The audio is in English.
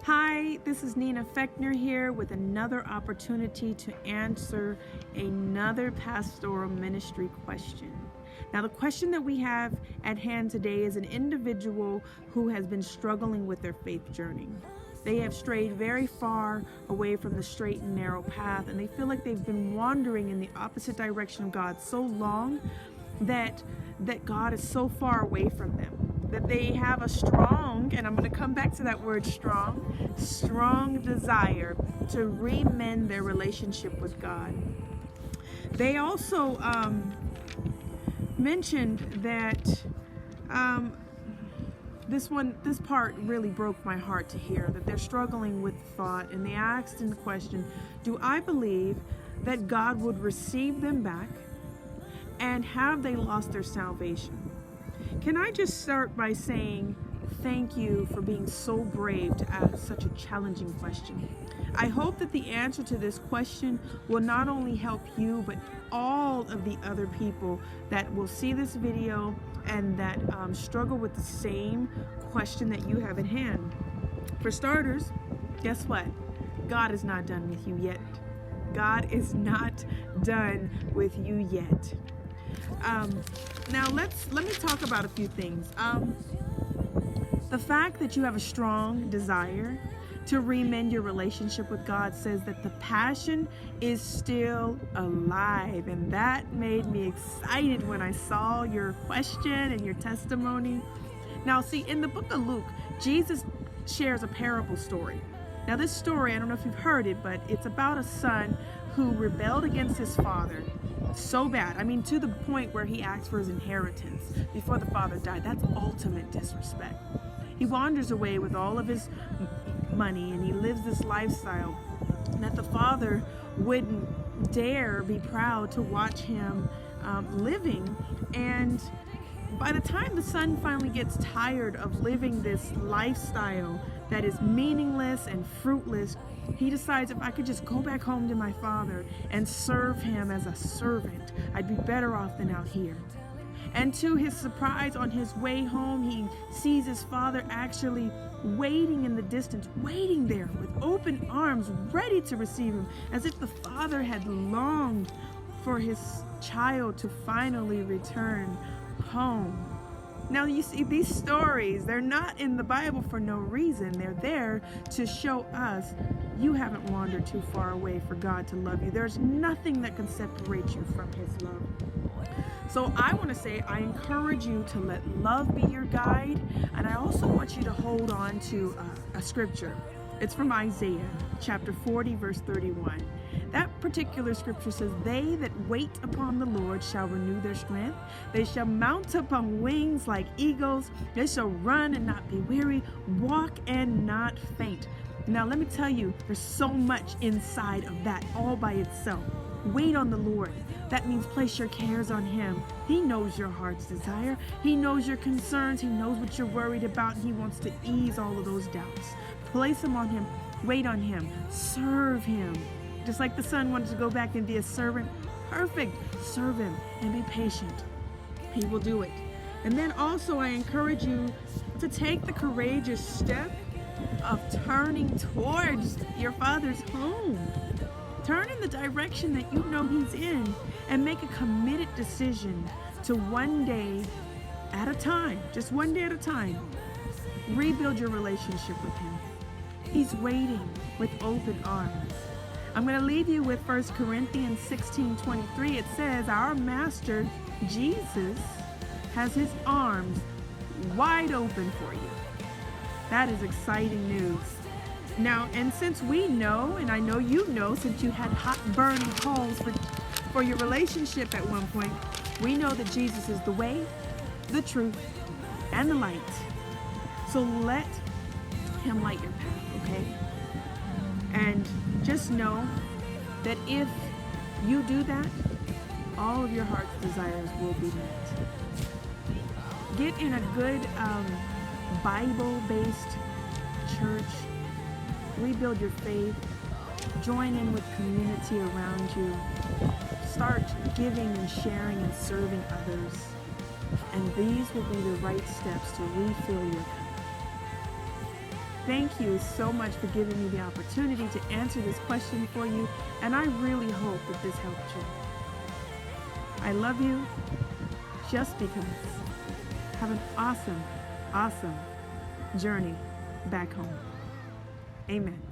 Hi, this is Nina Fechner here with another opportunity to answer another pastoral ministry question. Now, the question that we have at hand today is an individual who has been struggling with their faith journey. They have strayed very far away from the straight and narrow path, and they feel like they've been wandering in the opposite direction of God so long that God is so far away from them, that they have a strong, and I'm going to come back to that word strong desire to remend their relationship with God. They also mentioned that this part really broke my heart to hear, that they're struggling with thought, and they asked in the question, do I believe that God would receive them back, and have they lost their salvation? Can I just start by saying thank you for being so brave to ask such a challenging question. I hope that the answer to this question will not only help you, but all of the other people that will see this video and that struggle with the same question that you have at hand. For starters, guess what? God is not done with you yet. God is not done with you yet. Now let me talk about a few things. The fact that you have a strong desire to remend your relationship with God says that the passion is still alive, and that made me excited when I saw your question and your testimony. Now, see, in the book of Luke, Jesus shares a parable story. Now, this story, I don't know if you've heard it, but it's about a son who rebelled against his father so bad. I mean, to the point where he asked for his inheritance before the father died. That's ultimate disrespect. He wanders away with all of his money, and he lives this lifestyle that the father wouldn't dare be proud to watch him living. And by the time the son finally gets tired of living this lifestyle that is meaningless and fruitless, he decides, if I could just go back home to my father and serve him as a servant, I'd be better off than out here. And to his surprise, on his way home, he sees his father actually waiting in the distance, waiting there with open arms, ready to receive him, as if the father had longed for his child to finally return home. Now, you see, these stories, they're not in the Bible for no reason. They're there to show us you haven't wandered too far away for God to love you. There's nothing that can separate you from his love. So I want to say, I encourage you to let love be your guide. And I also want you to hold on to a scripture. It's from Isaiah chapter 40, verse 31. That particular scripture says, they that wait upon the Lord shall renew their strength. They shall mount up on wings like eagles. They shall run and not be weary, walk and not faint. Now, let me tell you, there's so much inside of that all by itself. Wait on the Lord. That means place your cares on him. He knows your heart's desire. He knows your concerns. He knows what you're worried about, and he wants to ease all of those doubts. Place them on him. Wait on him. Serve him. Just like the son wanted to go back and be a servant. Perfect. Serve him and be patient. He will do it. And then also, I encourage you to take the courageous step of turning towards your father's home. Turn in the direction that you know he's in, and make a committed decision to one day at a time, just one day at a time, rebuild your relationship with him. He's waiting with open arms. I'm going to leave you with 1 Corinthians 16:23. It says, our master, Jesus, has his arms wide open for you. That is exciting news. Now, and since we know, and I know you know, since you had hot burning coals for your relationship at one point, we know that Jesus is the way, the truth, and the light. So let him light your path, okay? And just know that if you do that, all of your heart's desires will be met. Get in a good Bible-based church. Rebuild your faith. Join in with community around you. Start giving and sharing and serving others. And these will be the right steps to refill your cup. Thank you so much for giving me the opportunity to answer this question for you, and I really hope that this helped you. I love you just because. Have an awesome, awesome journey back home. Amen.